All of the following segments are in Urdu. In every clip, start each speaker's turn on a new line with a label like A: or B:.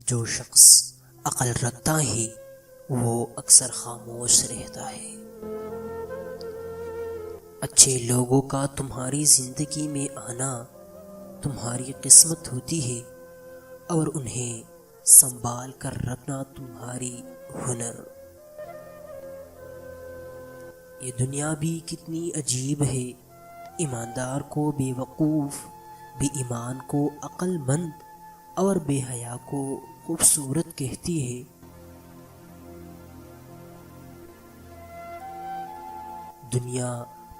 A: جو شخص عقل رکھتا ہے وہ اکثر خاموش رہتا ہے۔ اچھے لوگوں کا تمہاری زندگی میں آنا تمہاری قسمت ہوتی ہے، اور انہیں سنبھال کر رکھنا تمہاری ہنر۔ یہ دنیا بھی کتنی عجیب ہے، ایماندار کو بے وقوف، بے ایمان کو عقل مند، اور بے حیا کو خوبصورت کہتی ہے۔ دنیا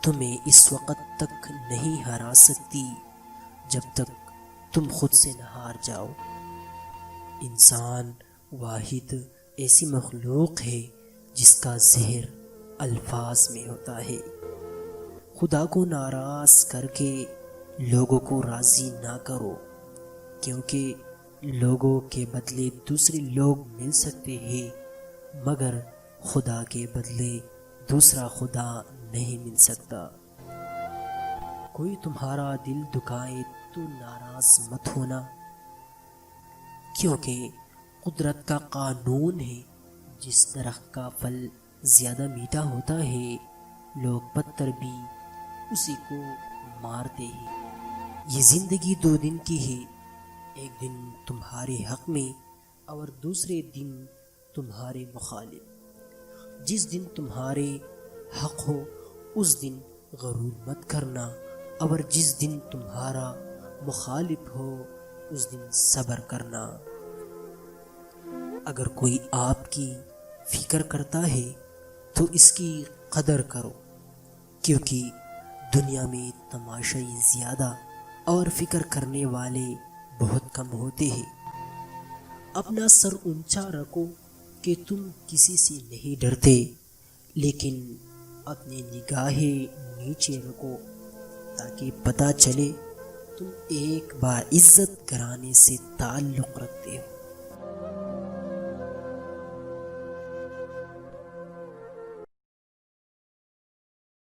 A: تمہیں اس وقت تک نہیں ہرا سکتی جب تک تم خود سے نہ ہار جاؤ۔ انسان واحد ایسی مخلوق ہے جس کا زہر الفاظ میں ہوتا ہے۔ خدا کو ناراض کر کے لوگوں کو راضی نہ کرو، کیونکہ لوگوں کے بدلے دوسرے لوگ مل سکتے ہیں، مگر خدا کے بدلے دوسرا خدا نہیں مل سکتا۔ کوئی تمہارا دل دکھائے تو ناراض مت ہونا، کیونکہ قدرت کا قانون ہے، جس درخت کا پھل زیادہ میٹھا ہوتا ہے لوگ پتھر بھی اسی کو مارتے ہیں۔ یہ زندگی 2 دن کی ہے، ایک دن تمہارے حق میں اور دوسرے دن تمہارے مخالف۔ جس دن تمہارے حق ہو اس دن غرور مت کرنا، اور جس دن تمہارا مخالف ہو اس دن صبر کرنا۔ اگر کوئی آپ کی فکر کرتا ہے تو اس کی قدر کرو، کیونکہ دنیا میں تماشائی زیادہ اور فکر کرنے والے بہت کم ہوتے ہیں۔ اپنا سر اونچا رکھو کہ تم کسی سے نہیں ڈرتے، لیکن اپنی نگاہیں نیچے رکھو تاکہ پتہ چلے تم ایک باعزت گھرانے سے تعلق رکھتے ہو۔